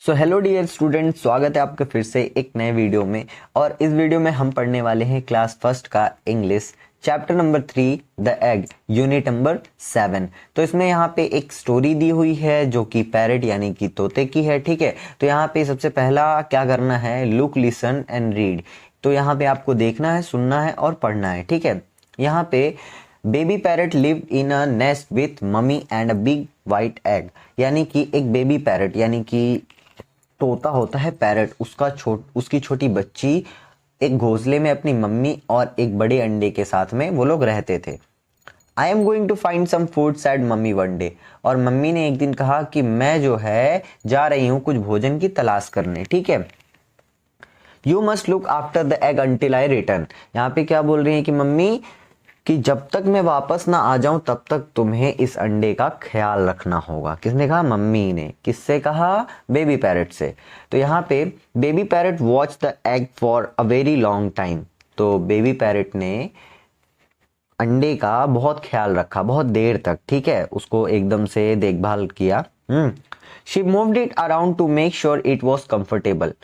So hello dear student, स्वागत है आपका फिर से एक नए वीडियो में। और इस वीडियो में हम पढ़ने वाले हैं क्लास फर्स्ट का English chapter number 3 the egg unit number 7। तो इसमें यहाँ पे एक स्टोरी दी हुई है जो कि पैरट यानी कि तोते की है। ठीक है, तो यहाँ पे सबसे पहला क्या करना है, लुक लिसन एंड रीड। तो यहाँ पे आपको देखना है, सुनना है और पढ़ना है। ठीक है, यहाँ पे baby parrot live in a nest with mummy and a big white egg. यानी कि एक बेबी पैरट यानी कि तोता होता है पैरट, उसकी छोटी बच्ची एक घोंसले में अपनी मम्मी और एक बड़े अंडे के साथ में वो लोग रहते थे। I am going to find some food said mummy one day. और मम्मी ने एक दिन कहा कि मैं जो है जा रही हूं कुछ भोजन की तलाश करने। ठीक है, you must look after the egg until I return. यहाँ पे क्या बोल रही है कि मम्मी कि जब तक मैं वापस ना आ जाऊं तब तक तुम्हें इस अंडे का ख्याल रखना होगा। किसने कहा? मम्मी ने। किससे कहा? बेबी पैरट से। तो यहाँ पे baby parrot watch the egg for a very long time. तो बेबी पैरट ने अंडे का बहुत ख्याल रखा, बहुत देर तक। ठीक है, उसको एकदम से देखभाल किया। She moved it around two make sure it was comfortable.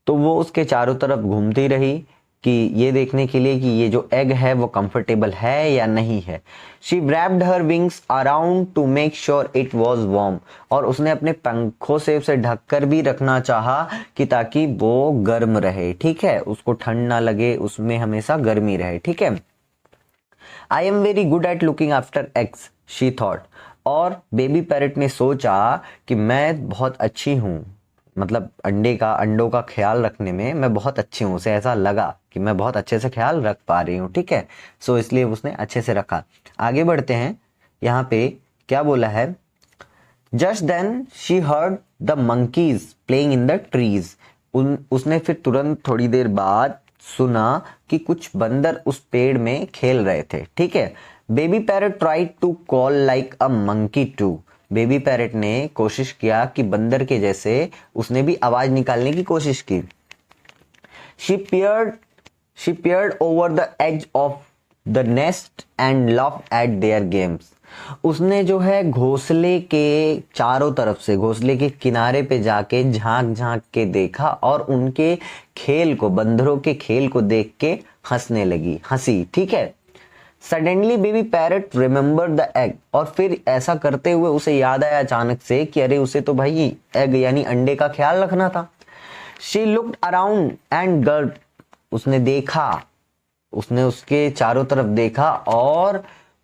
तो वो उसके चारों तरफ घूमती रही कि ये देखने के लिए कि ये जो एग है वो कंफर्टेबल है या नहीं है। She wrapped her wings around two make sure it was warm. और उसने अपने पंखों से उसे ढककर भी रखना चाहा कि ताकि वो गर्म रहे। ठीक है, उसको ठंड ना लगे, उसमें हमेशा गर्मी रहे। ठीक है, I am very good at looking after eggs she thought. और बेबी पैरट ने सोचा कि मैं बहुत अच्छी हूँ, मतलब अंडों का ख्याल रखने में मैं बहुत अच्छी हूँ। उसे ऐसा लगा कि मैं बहुत अच्छे से ख्याल रख पा रही हूँ। ठीक है, सो इसलिए उसने अच्छे से रखा। आगे बढ़ते हैं, यहाँ पे क्या बोला है, just then she heard the monkeys playing in the trees. उसने फिर तुरंत थोड़ी देर बाद सुना कि कुछ बंदर उस पेड़ में खेल रहे थे। ठीक है, baby parrot tried to call like a monkey too. Baby parrot ने कोशिश किया कि बंदर के जैसे उसने भी आवाज निकालने की कोशिश की। She peered over the edge of the nest and laughed at their games. उसने जो है घोंसले के चारों तरफ से, घोंसले के किनारे पे जाके झांक झांक के देखा और उनके खेल को, बंदरों के खेल को देख के हंसने लगी, हंसी। ठीक है, suddenly baby parrot remember the egg. और फिर ऐसा करते हुए उसे याद आया अचानक से कि अरे उसे तो भाई एग यानी अंडे का ख्याल रखना था। शी लुक्ड अराउंड एंड गल्प। उसने देखा, उसने उसके चारों तरफ देखा और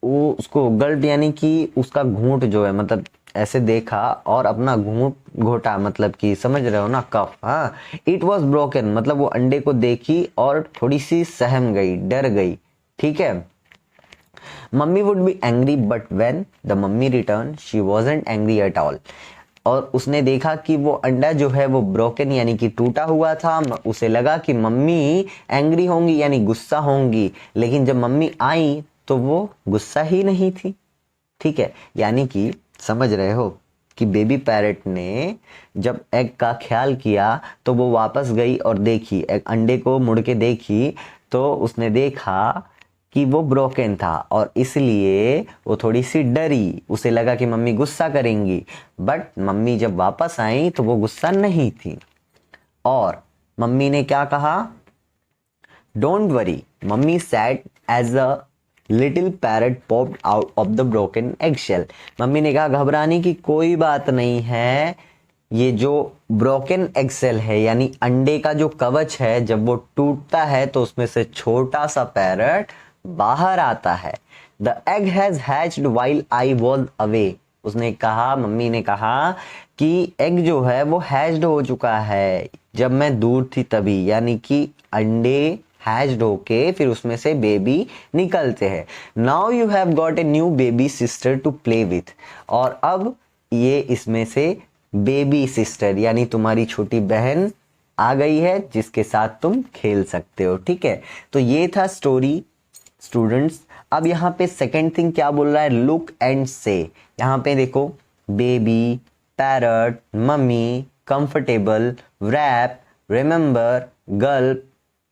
वो उसको गल्प यानी कि उसका घूंट जो है, मतलब ऐसे देखा और अपना घूंट घोटा, मतलब कि समझ रहे हो ना, कफ। हाँ, इट वॉज ब्रोकन, मतलब वो अंडे को देखी और थोड़ी सी सहम गई, डर गई। ठीक है, mummy would be angry but when the mummy return she wasn't angry at all. और उसने देखा कि वो अंडा जो है वो ब्रोकन यानी कि टूटा हुआ था। उसे लगा कि मम्मी एंग्री होंगी यानी गुस्सा होंगी, लेकिन जब मम्मी आई तो वो गुस्सा ही नहीं थी। ठीक है, यानी कि समझ रहे हो कि बेबी पैरट ने जब एग का ख्याल किया तो वो वापस गई और देखी, एग अंडे को मुड़ के देखी तो उसने देखा कि वो ब्रोकन था और इसलिए वो थोड़ी सी डरी। उसे लगा कि मम्मी गुस्सा करेंगी, बट मम्मी जब वापस आई तो वो गुस्सा नहीं थी। और मम्मी ने क्या कहा, don't worry mummy said as a little parrot popped out of the broken eggshell. Mummy ने कहा घबराने की कोई बात नहीं है, ये जो ब्रोकन एगशेल है यानी अंडे का जो कवच है, जब वो टूटता है तो उसमें से छोटा सा पैरट बाहर आता है। The egg has hatched while I was away. उसने कहा, मम्मी ने कहा कि एग जो है वो हैच्ड हो चुका है जब मैं दूर थी तभी, यानी कि अंडे हैच्ड होके फिर उसमें से बेबी निकलते हैं। Now you have got a new baby sister to play with. और अब ये इसमें से बेबी सिस्टर यानी तुम्हारी छोटी बहन आ गई है जिसके साथ तुम खेल सकते हो। ठीक है, तो ये था स्टोरी स्टूडेंट्स। अब यहाँ पे सेकेंड थिंग क्या बोल रहा है, लुक एंड से। यहाँ पे देखो, baby, parrot, mummy, comfortable, wrap, remember, gulp,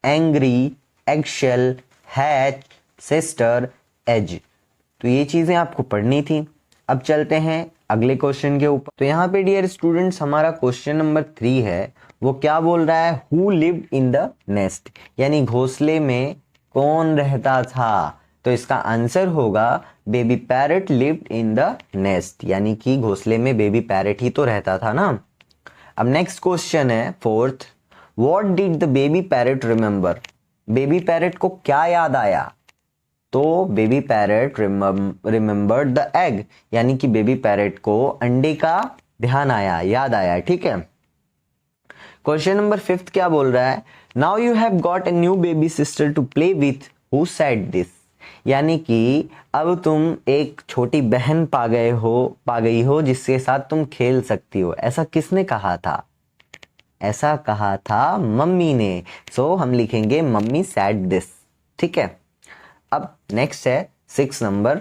angry, eggshell, hatch, sister, age. तो ये चीजें आपको पढ़नी थी। अब चलते हैं अगले क्वेश्चन के ऊपर। तो यहाँ पे डियर स्टूडेंट्स हमारा क्वेश्चन नंबर 3 है, वो क्या बोल रहा है, who lived in the nest, यानी घोंसले में कौन रहता था। तो इसका आंसर होगा baby parrot lived in the nest, यानी कि घोंसले में बेबी पैरट ही तो रहता था ना। अब नेक्स्ट क्वेश्चन है 4th, what did the baby parrot remember, baby parrot को क्या याद आया। तो baby parrot remembered the egg, यानी कि बेबी पैरट को अंडे का ध्यान आया, याद आया, ठीक है। क्वेश्चन नंबर 5 क्या बोल रहा है, now you have got a new baby sister to play with, who said this, यानी कि अब तुम एक छोटी बहन पा गई हो जिसके साथ तुम खेल सकती हो, ऐसा किसने कहा था। ऐसा कहा था मम्मी ने। सो हम लिखेंगे मम्मी सेड दिस, ठीक है। अब नेक्स्ट है 6 number,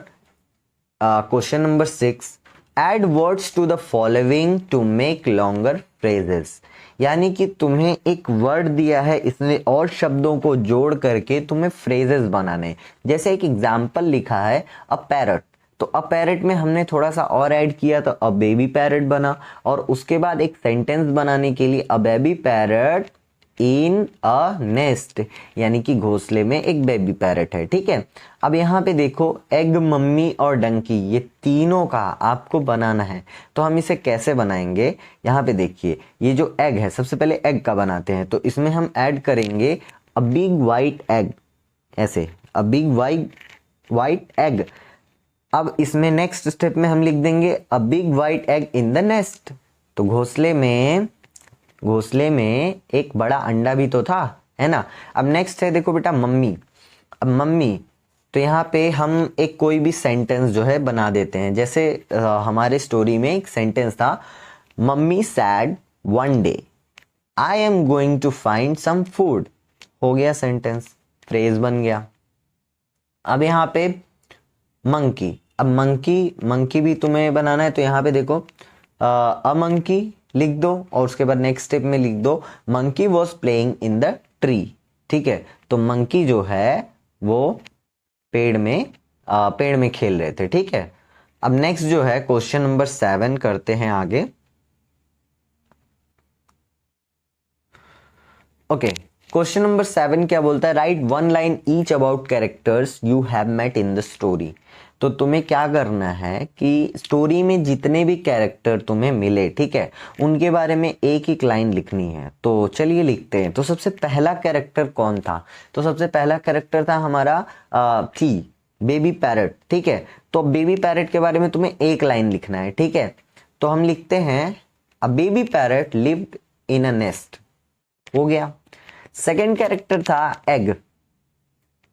question number 6, add words to the following to make longer phrases, यानी कि तुम्हें एक वर्ड दिया है, इसमें और शब्दों को जोड़ करके तुम्हें फ्रेजेस बनाने। जैसे एक एग्जाम्पल लिखा है अ पैरट, तो अ पैरट में हमने थोड़ा सा और ऐड किया तो अ बेबी पैरट बना, और उसके बाद एक सेंटेंस बनाने के लिए a baby parrot in a nest, यानी कि घोंसले में एक बेबी पैरट है, ठीक है। अब यहाँ पे देखो एग, मम्मी और डंकी, ये तीनों का आपको बनाना है। तो हम इसे कैसे बनाएंगे, यहाँ पे देखिए, ये जो एग है सबसे पहले एग का बनाते हैं। तो इसमें हम ऐड करेंगे अ बिग वाइट एग, ऐसे अ बिग वाइट एग। अब इसमें नेक्स्ट स्टेप में हम लिख देंगे a big white egg in the nest, तो घोंसले में एक बड़ा अंडा भी तो था, है ना। अब नेक्स्ट है देखो बेटा मम्मी, अब मम्मी, तो यहाँ पे हम एक कोई भी सेंटेंस जो है बना देते हैं। जैसे हमारे स्टोरी में एक सेंटेंस था, mummy said one day I am going to find some food, हो गया सेंटेंस, फ्रेज बन गया। अब यहाँ पे मंकी, अब मंकी भी तुम्हें बनाना है। तो यहाँ पे देखो अ मंकी लिख दो, और उसके बाद नेक्स्ट स्टेप में लिख दो monkey was playing in the tree, ठीक है। तो मंकी जो है वो पेड़ में खेल रहे थे, ठीक है। अब नेक्स्ट जो है क्वेश्चन नंबर 7 करते हैं आगे। ओके, क्वेश्चन नंबर 7 क्या बोलता है, write one line each about characters you have met in the story. तो तुम्हें क्या करना है कि स्टोरी में जितने भी कैरेक्टर तुम्हें मिले, ठीक है, उनके बारे में एक एक लाइन लिखनी है। तो चलिए लिखते हैं। तो सबसे पहला कैरेक्टर कौन था, तो सबसे पहला कैरेक्टर था हमारा थी बेबी पैरट, ठीक है। तो बेबी पैरट के बारे में तुम्हें एक लाइन लिखना है, ठीक है। तो हम लिखते हैं a baby parrot lived in a nest, हो गया। सेकेंड कैरेक्टर था एग,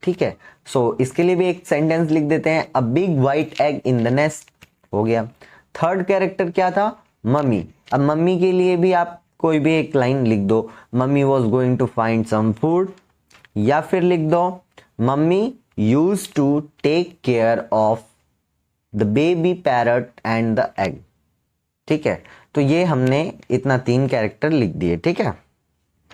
ठीक है। सो इसके लिए भी एक सेंटेंस लिख देते हैं a big white egg in the nest, हो गया। थर्ड कैरेक्टर क्या था, मम्मी। अब मम्मी के लिए भी आप कोई भी एक लाइन लिख दो, mummy was going to find some food, या फिर लिख दो mummy used to take care of the baby parrot and the egg, ठीक है। तो ये हमने इतना 3 कैरेक्टर लिख दिए, ठीक है।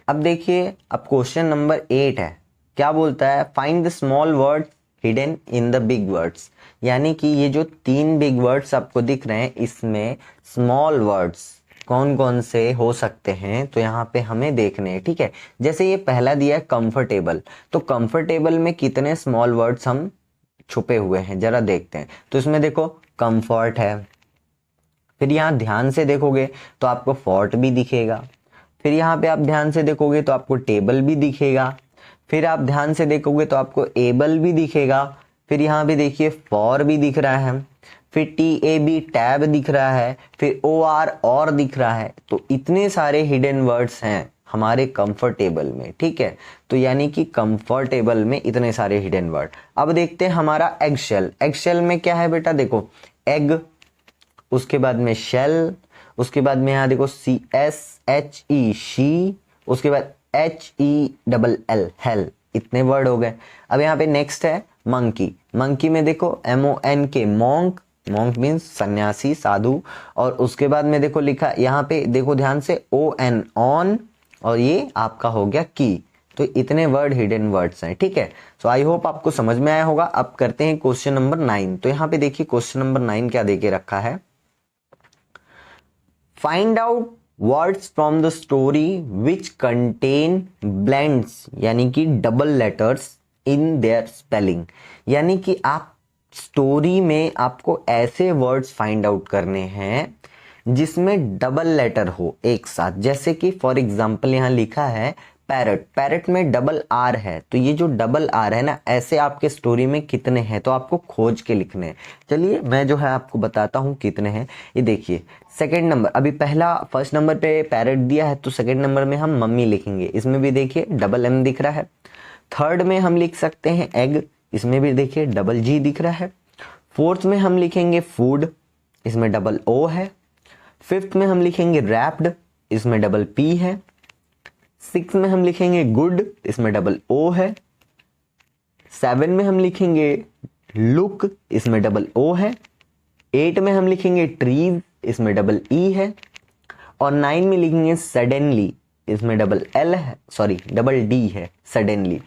अब देखिए, अब क्वेश्चन नंबर 8 है, क्या बोलता है, find the small word hidden in the big words, यानी कि ये जो 3 बिग वर्ड्स आपको दिख रहे हैं, इसमें स्मॉल वर्ड्स कौन कौन से हो सकते हैं, तो यहाँ पे हमें देखने हैं, ठीक है। जैसे ये पहला दिया है कंफर्टेबल, तो कंफर्टेबल में कितने स्मॉल वर्ड्स हम छुपे हुए हैं जरा देखते हैं। तो इसमें देखो कंफर्ट है, फिर यहाँ ध्यान से देखोगे तो आपको फॉर्ट भी दिखेगा, फिर यहाँ पे आप ध्यान से देखोगे तो आपको टेबल भी दिखेगा, फिर आप ध्यान से देखोगे तो आपको एबल भी दिखेगा, फिर यहाँ पे देखिए फॉर भी दिख रहा है, फिर TAB टैब दिख रहा है, फिर OR और दिख रहा है। तो इतने सारे हिडन वर्ड्स हैं हमारे कंफर्टेबल में, ठीक है। तो यानी कि कंफर्टेबल में इतने सारे हिडन वर्ड। अब देखते हैं हमारा एगशेल, एगशेल में क्या है बेटा, देखो एग, उसके बाद में शेल, उसके बाद में यहाँ देखो CSHE शी, उसके बाद HELL हेल, इतने वर्ड हो गए। अब यहाँ पे नेक्स्ट है मंकी, मंकी में देखो MONK मॉन्क, मॉन्क मीन्स सन्यासी साधु, और उसके बाद में देखो लिखा यहाँ पे देखो ध्यान से ON ऑन, और ये आपका हो गया की। तो इतने वर्ड हिडन वर्ड्स हैं, ठीक है। सो आई होप आपको समझ में आया होगा। अब करते हैं क्वेश्चन नंबर 9। तो यहाँ पे देखिए क्वेश्चन नंबर 9 क्या देके रखा है, find out words from the story which contain blends यानी कि double letters in their spelling, यानी कि आप स्टोरी में आपको ऐसे वर्ड्स फाइंड आउट करने हैं जिसमें डबल लेटर हो एक साथ। जैसे कि फॉर एग्जांपल यहाँ लिखा है पैरट, पैरट में डबल आर है, तो ये जो डबल आर है ना, ऐसे आपके स्टोरी में कितने हैं तो आपको खोज के लिखने हैं। चलिए मैं जो है आपको बताता हूँ कितने हैं। ये देखिए सेकंड नंबर, अभी फर्स्ट नंबर पे पैरट दिया है तो सेकंड नंबर में हम मम्मी लिखेंगे, इसमें भी देखिए डबल एम दिख रहा है। थर्ड में हम लिख सकते हैं एग, इसमें भी देखिए डबल जी दिख रहा है। फोर्थ में हम लिखेंगे फूड, इसमें डबल ओ है। फिफ्थ में हम लिखेंगे रैप्ड, इसमें डबल पी है। सिक्स में हम लिखेंगे गुड, इसमें डबल ओ है। सेवन में हम लिखेंगे लुक, इसमें डबल ओ है। एट में हम लिखेंगे ट्रीज, इसमें डबल ई है। और नाइन में लिखेंगे सडनली, इसमें डबल एल है, सॉरी डबल डी है सडनली।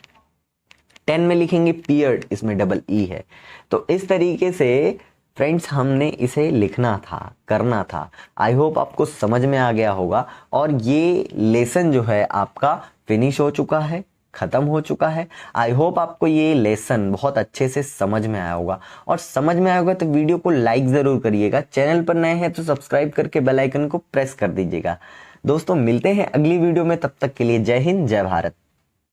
10 में लिखेंगे पियर्ड, इसमें डबल ई है। तो इस तरीके से फ्रेंड्स हमने इसे लिखना था, करना था। आई होप आपको समझ में आ गया होगा। और ये लेसन जो है आपका फिनिश हो चुका है, खत्म हो चुका है। आई होप आपको ये लेसन बहुत अच्छे से समझ में आया होगा, और समझ में आया होगा तो वीडियो को लाइक जरूर करिएगा। चैनल पर नए हैं तो सब्सक्राइब करके बेल आइकन को प्रेस कर दीजिएगा। दोस्तों मिलते हैं अगली वीडियो में, तब तक के लिए जय हिंद जय भारत।